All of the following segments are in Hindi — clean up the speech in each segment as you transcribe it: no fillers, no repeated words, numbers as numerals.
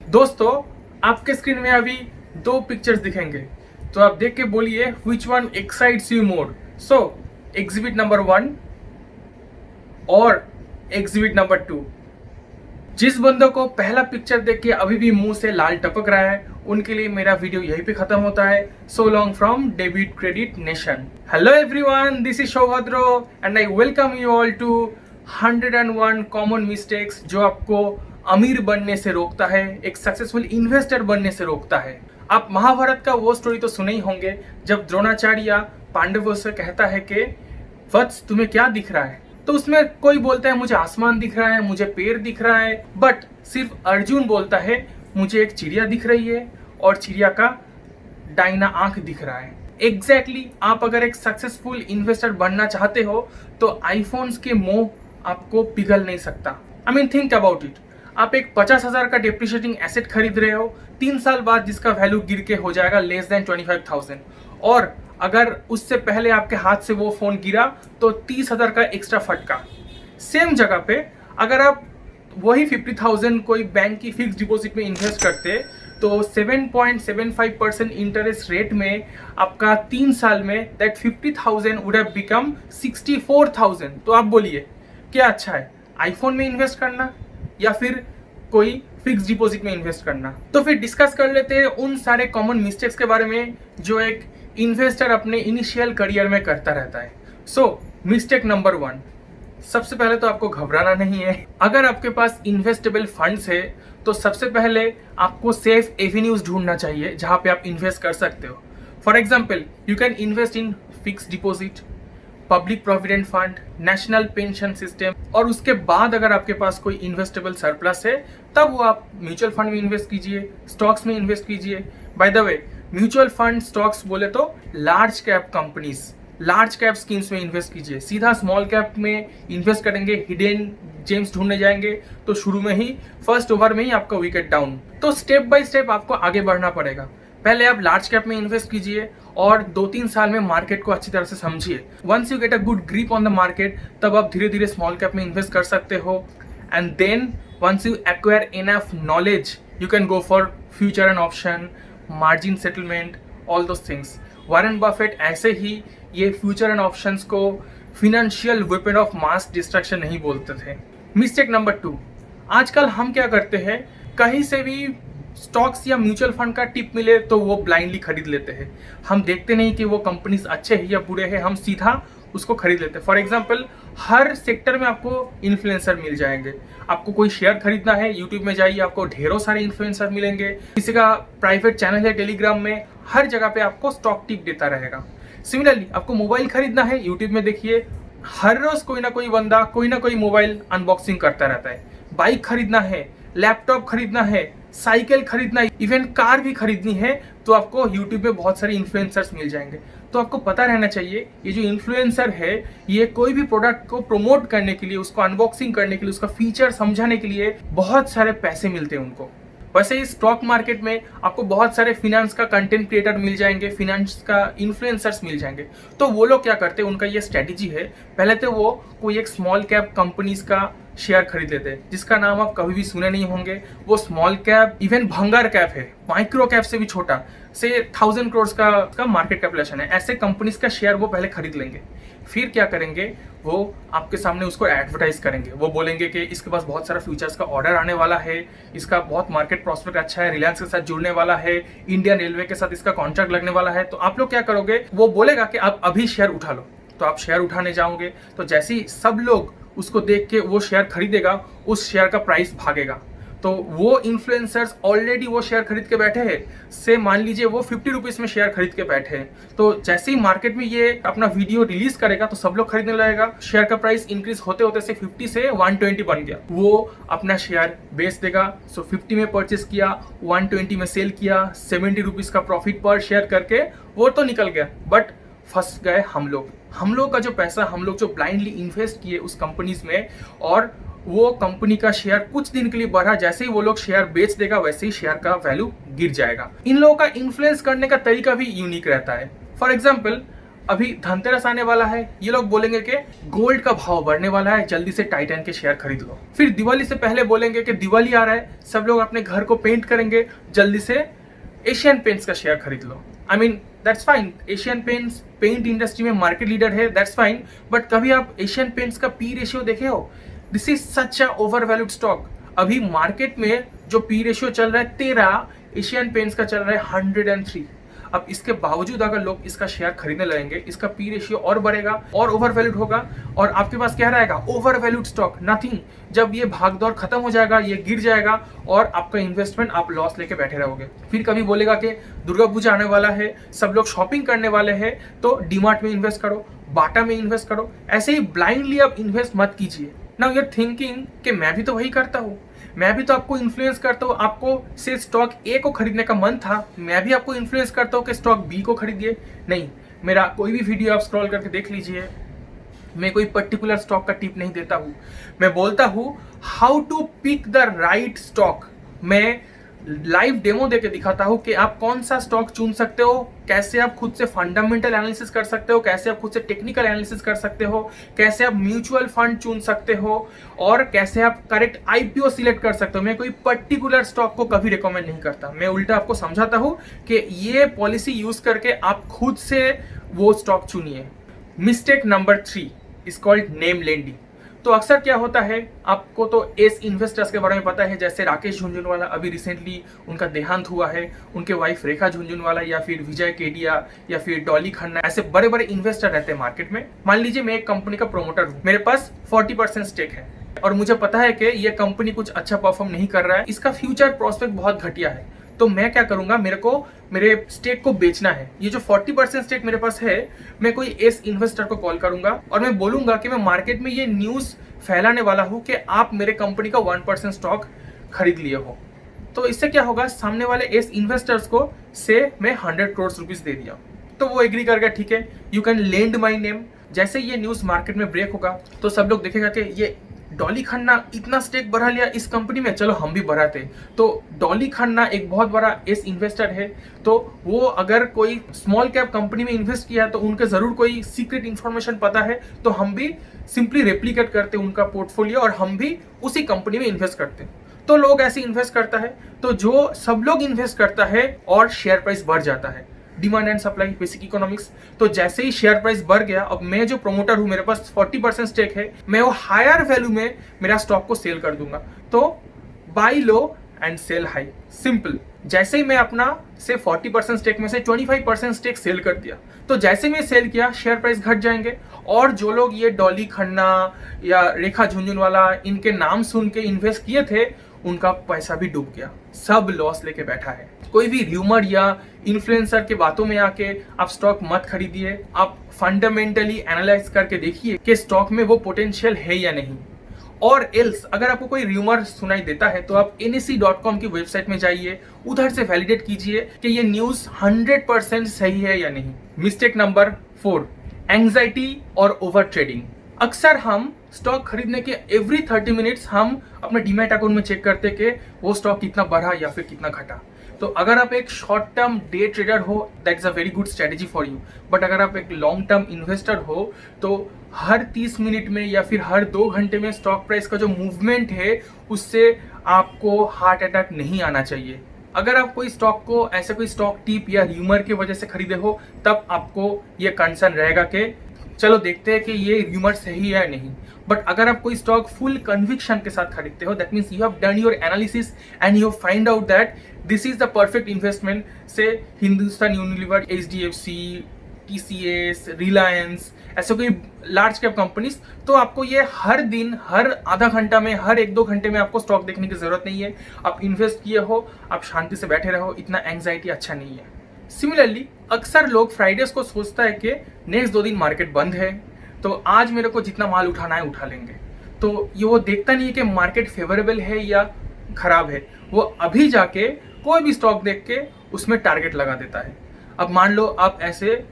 दोस्तों, आपके स्क्रीन में अभी दो पिक्चर्स दिखेंगे, तो आप देख के बोलिए which one excites you more. So exhibit number 1 और एग्जिबिट नंबर 2। जिस बंदों को पहला पिक्चर देख के अभी भी मुंह से लाल टपक रहा है, उनके लिए मेरा वीडियो यहीं पे खत्म होता है। So long from debit credit nation. Hello everyone, this is Saubhadro and I welcome you all to 101 common mistakes जो आपको अमीर बनने से रोकता है, एक सक्सेसफुल इन्वेस्टर बनने से रोकता है। आप महाभारत का वो स्टोरी तो सुने ही होंगे जब द्रोणाचार्य पांडवों से कहता है कि वत्स तुम्हें क्या दिख रहा है, तो उसमें कोई बोलता है मुझे आसमान दिख रहा है, मुझे पेड़ दिख रहा है, बट सिर्फ अर्जुन बोलता है मुझे एक चिड़िया दिख रही है और चिड़िया का डाइना आंख दिख रहा है। एग्जैक्टली आप अगर एक सक्सेसफुल इन्वेस्टर बनना चाहते हो तो आईफोन्स के मोह आपको पिघल नहीं सकता। I mean think about it. आप एक 50,000 का डिप्रिशिएटिंग एसेट खरीद रहे हो, 3 साल बाद जिसका वैल्यू गिर के हो जाएगा लेस देन 25,000, और अगर उससे पहले आपके हाथ से वो फोन गिरा तो 30,000 का एक्स्ट्रा फटका। सेम जगह पे अगर आप वही 50,000 कोई बैंक की फिक्स डिपॉजिट में इन्वेस्ट करते तो 7.75% इंटरेस्ट रेट में आपका 3 साल में दैट 50,000 वुड हैव बिकम 64,000। तो आप बोलिए क्या अच्छा है, आईफोन में इन्वेस्ट करना या फिर कोई फिक्स डिपॉजिट में इन्वेस्ट करना? तो फिर डिस्कस कर लेते हैं उन सारे कॉमन मिस्टेक्स के बारे में जो एक इन्वेस्टर अपने इनिशियल करियर में करता रहता है। सो मिस्टेक नंबर 1, सबसे पहले तो आपको घबराना नहीं है। अगर आपके पास इन्वेस्टेबल फंड्स है तो सबसे पहले आपको सेफ एवेन्यूज ढूंढना चाहिए जहां पे आप इन्वेस्ट कर सकते हो। For example, you can invest in fix deposit, public provident fund, national pension system, और उसके बाद अगर आपके पास कोई इन्वेस्टेबल सरप्लस है तब वो आप म्यूचुअल फंड में इन्वेस्ट कीजिए, स्टॉक्स में इन्वेस्ट कीजिए। By the way, mutual fund stocks बोले तो large cap companies, large cap schemes में इन्वेस्ट कीजिए। सीधा स्मॉल कैप में इन्वेस्ट करेंगे, हिडन जेम्स ढूंढने जाएंगे तो शुरू में ही फर्स्ट ओवर में ही आपका विकेट डाउन। तो स्टेप बाय स्टेप आपको आगे बढ़ना पड़ेगा। पहले आप लार्ज कैप में इन्वेस्ट कीजिए और 2-3 साल में मार्केट को अच्छी तरह से समझिए। Once you get a good grip on the market तब आप धीरे धीरे स्मॉल कैप में इन्वेस्ट कर सकते हो। And then once you acquire enough knowledge you can go for future and option, margin settlement, all those things. Warren Buffett ऐसे ही ये फ्यूचर एंड ऑप्शंस को financial weapon of mass destruction नहीं बोलते थे। मिस्टेक नंबर 2, आजकल हम क्या करते हैं, कहीं से भी स्टॉक्स या म्यूचुअल फंड का टिप मिले तो वो ब्लाइंडली खरीद लेते हैं। हम देखते नहीं कि वो कंपनीज अच्छे हैं या बुरे हैं, हम सीधा उसको खरीद लेते हैं। फॉर एग्जांपल, हर सेक्टर में आपको इन्फ्लुएंसर मिल जाएंगे। आपको कोई शेयर खरीदना है, यूट्यूब में जाइए, आपको ढेरों सारे इन्फ्लुएंसर मिलेंगे। किसी का प्राइवेट चैनल है टेलीग्राम में, हर जगह पे आपको स्टॉक टिप देता रहेगा। सिमिलरली आपको मोबाइल खरीदना है, यूट्यूब में देखिए, हर रोज कोई ना कोई बंदा कोई ना कोई मोबाइल अनबॉक्सिंग करता रहता है। बाइक खरीदना है, लैपटॉप खरीदना है, साइकिल खरीदना है, इवन कार भी खरीदनी है तो आपको यूट्यूब पे बहुत सारे इन्फ्लुएंसर्स मिल जाएंगे। तो आपको पता रहना चाहिए ये जो इन्फ्लुएंसर है ये कोई भी प्रोडक्ट को प्रमोट करने के लिए, उसको अनबॉक्सिंग करने के लिए, उसका फीचर समझाने के लिए बहुत सारे पैसे मिलते हैं उनको। वैसे ही स्टॉक मार्केट में आपको बहुत सारे फिनेंस का कंटेंट क्रिएटर मिल जाएंगे, फिनेंस का इन्फ्लुएंसर्स मिल जाएंगे। तो वो लोग क्या करते हैं, उनका ये स्ट्रेटेजी है, पहले तो वो कोई एक स्मॉल कैप कंपनीज का शेयर खरीद लेते हैं जिसका नाम आप कभी भी सुने नहीं होंगे। वो स्मॉल कैप, इवन भंगार कैप है, माइक्रो कैप से भी छोटा, से 1000 करोड़ का मार्केट कैपिटलाइजेशन है, ऐसे कंपनीज का शेयर वो पहले खरीद लेंगे। फिर क्या करेंगे, वो आपके सामने उसको एडवर्टाइज करेंगे। वो बोलेंगे कि इसके पास बहुत सारा फ्यूचर्स का ऑर्डर आने वाला है, इसका बहुत मार्केट प्रॉस्पेक्ट अच्छा है, रिलायंस के साथ जुड़ने वाला है, इंडियन रेलवे के साथ इसका कॉन्ट्रैक्ट लगने वाला है। तो आप लोग क्या करोगे, वो बोलेगा कि आप अभी शेयर उठा लो, तो आप शेयर उठाने जाओगे। तो जैसे ही सब लोग उसको देख के वो शेयर खरीदेगा, उस शेयर का प्राइस भागेगा। तो वो इन्फ्लुएंसर्स ऑलरेडी वो शेयर खरीद के बैठे हैं, से मान लीजिए वो 50 रुपीज में शेयर खरीद के बैठे हैं। तो जैसे ही मार्केट में ये अपना वीडियो रिलीज करेगा तो सब लोग खरीदने लगेगा। शेयर का प्राइस इंक्रीज होते होते से 50 से 120 बन गया, वो अपना शेयर बेच देगा। सो 50 में परचेस किया, 120 में सेल किया, 70 रुपीज का प्रॉफिट पर शेयर करके वो तो निकल गया। बट फंस गए हम लोग का जो पैसा हम लोग जो ब्लाइंडली इन्वेस्ट किए उस कंपनीज में, और वो कंपनी का शेयर कुछ दिन के लिए बढ़ा, जैसे ही वो लोग शेयर बेच देगा वैसे ही शेयर का वैल्यू गिर जाएगा। इन लोगों का इन्फ्लुएंस करने का तरीका भी यूनिक रहता है। फॉर एग्जाम्पल, अभी धनतेरस आने वाला है, ये लोग बोलेंगे कि गोल्ड का भाव बढ़ने वाला है, जल्दी से टाइटन के शेयर खरीद लो। फिर दिवाली से पहले बोलेंगे कि दिवाली आ रहा है, सब लोग अपने घर को पेंट करेंगे, जल्दी से एशियन पेंट्स का शेयर खरीद लो। I mean that's fine, Asian paints paint industry में मार्केट लीडर है, दैट्स फाइन, बट कभी आप एशियन पेंट्स का पी रेशियो देखे हो? This is such a over valued stock. अभी मार्केट में जो पी रेशियो चल रहा है 13, एशियन पेंट्स का चल रहा है 103। अब इसके बावजूद अगर लोग इसका शेयर खरीदने लगेंगे, इसका पी रेशियो और बढ़ेगा और ओवर वैल्यूड होगा, और आपके पास क्या रहेगा? Over valued stock, nothing. जब ये भागदौड़ खत्म हो जाएगा, ये गिर जाएगा और आपका इन्वेस्टमेंट आप लॉस लेके बैठे रहोगे। फिर कभी बोलेगा कि दुर्गा पूजा आने वाला है, सब लोग शॉपिंग करने वाले हैं, तो डीमार्ट में इन्वेस्ट करो, बाटा में इन्वेस्ट करो। ऐसे ही ब्लाइंडली आप इन्वेस्ट मत कीजिए। नाउ यू आर थिंकिंग कि मैं भी तो वही करता हूँ, मैं भी तो आपको इन्फ्लुएंस करता हूँ, आपको से स्टॉक ए को खरीदने का मन था, मैं भी आपको इन्फ्लुएंस करता हूँ कि स्टॉक बी को खरीदिए। नहीं, मेरा कोई भी वीडियो आप स्क्रॉल करके देख लीजिए, मैं कोई पर्टिकुलर स्टॉक का टिप नहीं देता हूँ। मैं बोलता हूँ how to pick the right stock. मैं लाइव डेमो देके दिखाता हूँ कि आप कौन सा स्टॉक चुन सकते हो, कैसे आप खुद से फंडामेंटल एनालिसिस कर सकते हो, कैसे आप खुद से टेक्निकल एनालिसिस कर सकते हो, कैसे आप म्यूचुअल फंड चुन सकते हो, और कैसे आप करेक्ट आईपीओ सिलेक्ट कर सकते हो। मैं कोई पर्टिकुलर स्टॉक को कभी रिकमेंड नहीं करता, मैं उल्टा आपको समझाता हूँ कि ये पॉलिसी यूज करके आप खुद से वो स्टॉक चुनिए। Mistake number 3 is called name lending. तो अक्सर क्या होता है, आपको तो एस इन्वेस्टर्स के बारे में पता है, जैसे राकेश झुनझुनवाला, अभी रिसेंटली उनका देहांत हुआ है, उनके वाइफ रेखा झुनझुनवाला, या फिर विजय केडिया, या फिर डॉली खन्ना, ऐसे बड़े बड़े इन्वेस्टर रहते हैं मार्केट में। मान लीजिए मैं एक कंपनी का प्रोमोटर हूँ, मेरे पास 40% स्टेक है और मुझे पता है कि ये कंपनी कुछ अच्छा परफॉर्म नहीं कर रहा है, इसका फ्यूचर प्रोस्पेक्ट बहुत घटिया है, तो मैं क्या करूंगा, मेरे को मेरे स्टेक को बेचना है। ये जो 40% स्टेक मेरे पास है, मैं कोई एस इन्वेस्टर को कॉल करूंगा और मैं बोलूंगा कि मैं मार्केट में ये न्यूज फैलाने वाला हूं कि आप मेरे कंपनी का 1% स्टॉक खरीद लिए हो। तो इससे क्या होगा, सामने वाले एस इन्वेस्टर्स को से मैं 100 करोड़ रुपीज दे दिया, तो वो एग्री कर गया, ठीक है you can lend my name. जैसे ये न्यूज मार्केट में ब्रेक होगा तो सब लोग देखेगा कि ये डॉली खन्ना इतना स्टेक बढ़ा लिया इस कंपनी में, चलो हम भी बढ़ाते। तो डॉली खन्ना एक बहुत बड़ा एस इन्वेस्टर है, तो वो अगर कोई स्मॉल कैप कंपनी में इन्वेस्ट किया है तो उनके जरूर कोई सीक्रेट इंफॉर्मेशन पता है, तो हम भी सिंपली रेप्लिकेट करते उनका पोर्टफोलियो और हम भी उसी कंपनी में इन्वेस्ट करते। तो लोग ऐसे इन्वेस्ट करता है, तो जो सब लोग इन्वेस्ट करता है और शेयर प्राइस बढ़ जाता है। Demand and supply, basic economics. तो जैसे ही शेयर प्राइस बढ़ गया, अब मैं जो प्रोमोटर हूं, मेरे पास 40% स्टेक है, मैं वो हायर वैल्यू में मेरा स्टॉक को सेल कर दूंगा। तो buy low and sell high, simple. जैसे ही मैं अपना से 40% स्टेक में से 25% स्टेक सेल कर दिया, तो जैसे मैं सेल किया शेयर प्राइस घट जाएंगे, और जो लोग ये डॉली खन्ना या रेखा झुनझुनवाला इनके नाम सुन के इन्वेस्ट किए थे, उनका पैसा भी डूब गया, सब लॉस लेके बैठा है। कोई भी र्यूमर या इन्फ्लुएंसर के बातों में आके आप स्टॉक मत खरीदिए, आप फंडामेंटली एनालाइज करके देखिए कि स्टॉक में वो पोटेंशियल है या नहीं। और एल्स अगर आपको कोई र्यूमर सुनाई देता है तो आप NSE.com की वेबसाइट में जाइए, उधर से वैलिडेट कीजिए कि ये न्यूज 100% सही है या नहीं। मिस्टेक नंबर 4, एंग्जाइटी और ओवर ट्रेडिंग। अक्सर हम स्टॉक खरीदने के एवरी 30 मिनट्स हम अपने डीमैट अकाउंट में चेक करते कि वो स्टॉक कितना बढ़ा या फिर कितना घटा। तो अगर आप एक शॉर्ट टर्म डे ट्रेडर हो, that is a very good strategy for you, but अगर आप एक लॉन्ग टर्म इन्वेस्टर हो तो हर 30 मिनट में या फिर हर 2 घंटे में स्टॉक प्राइस का जो मूवमेंट है उससे आपको हार्ट अटैक नहीं आना चाहिए। अगर आप कोई स्टॉक को ऐसे कोई स्टॉक टिप या र्यूमर की वजह से खरीदे हो, तब आपको ये कंसर्न रहेगा कि चलो देखते हैं कि ये र्यूमर सही है या नहीं। बट अगर आप कोई स्टॉक फुल कन्विक्शन के साथ खरीदते हो, that means you have done your analysis and you find out that this is the perfect investment, say Hindustan Unilever, HDFC, TCS, Reliance, ऐसे कोई लार्ज कैप कंपनीज, तो आपको ये हर दिन, हर आधा घंटा में, हर 1-2 घंटे में आपको स्टॉक देखने की जरूरत नहीं है। आप इन्वेस्ट किए हो, आप शांति से बैठे रहो, इतना एंग्जाइटी अच्छा नहीं है। सिमिलरली अक्सर लोग फ्राइडेज को सोचता है कि नेक्स्ट 2 दिन मार्केट बंद है, तो आज मेरे को जितना माल उठाना है उठा लेंगे। तो ये वो देखता नहीं है कि मार्केट फेवरेबल है या खराब है, वो अभी जाके कोई भी स्टॉक देख के उसमें टारगेट लगा देता है। अब मान लो आप ऐसे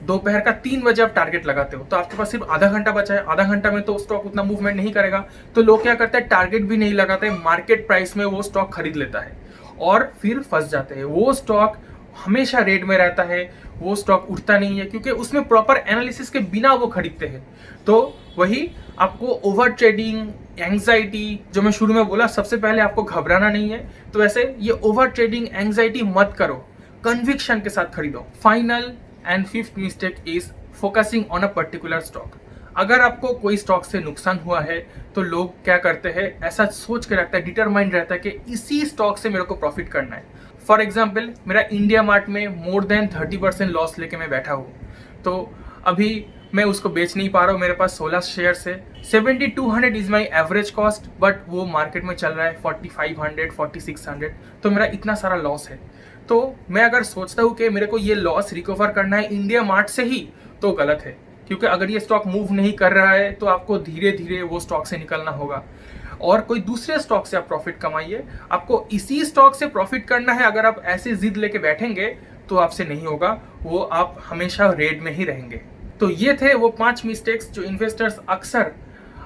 दोपहर का 3 बजे आप टारगेट लगाते हो, तो आपके पास सिर्फ आधा घंटा बचा है, आधा घंटा में तो स्टॉक उतना मूवमेंट नहीं करेगा, तो लोग क्या करते हैं, टारगेट भी नहीं लगाते, मार्केट प्राइस में वो स्टॉक खरीद लेता है और फिर फंस जाते हैं। वो स्टॉक हमेशा रेड में रहता है, वो स्टॉक उठता नहीं है, क्योंकि उसमें प्रॉपर एनालिसिस के बिना वो खरीदते हैं। तो वही आपको ओवर ट्रेडिंग, एंग्जाइटी, जो मैं शुरू में बोला, सबसे पहले आपको घबराना नहीं है। तो वैसे ये ओवर ट्रेडिंग, एंग्जाइटी मत करो, कन्विक्शन के साथ खरीदो। Final and fifth mistake is focusing on a particular stock. अगर आपको कोई स्टॉक से नुकसान हुआ है तो लोग क्या करते हैं, ऐसा सोच के रखता है, डिटरमाइंड रहता है कि इसी स्टॉक से मेरे को प्रॉफिट करना है। फॉर एग्जाम्पल, मेरा इंडिया मार्ट में मोर देन 30% लॉस लेके मैं बैठा हूँ, तो अभी मैं उसको बेच नहीं पा रहा हूँ। मेरे पास 16 शेयर्स है, 7200 is my average cost, but वो मार्केट में चल रहा है 4500, 4600, तो मेरा इतना सारा लॉस है। तो मैं अगर सोचता हूँ कि मेरे को ये लॉस रिकवर करना है इंडिया मार्ट से ही, तो गलत है, क्योंकि अगर ये स्टॉक मूव नहीं कर रहा है तो आपको धीरे धीरे वो स्टॉक से निकलना होगा और कोई दूसरे स्टॉक से आप प्रॉफिट कमाइए। आपको इसी स्टॉक से प्रॉफिट करना है। अगर आप ऐसे जिद लेके बैठेंगे तो आपसे नहीं होगा, वो आप हमेशा रेड में ही रहेंगे। तो ये थे वो 5 मिस्टेक्स जो इन्वेस्टर्स अक्सर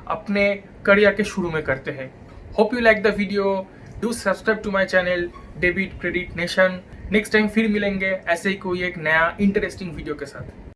अपने करियर के शुरू में करते हैं। Hope you like the video, do subscribe to my channel debit credit nation. Next time फिर मिलेंगे ऐसे ही कोई एक नया इंटरेस्टिंग वीडियो के साथ।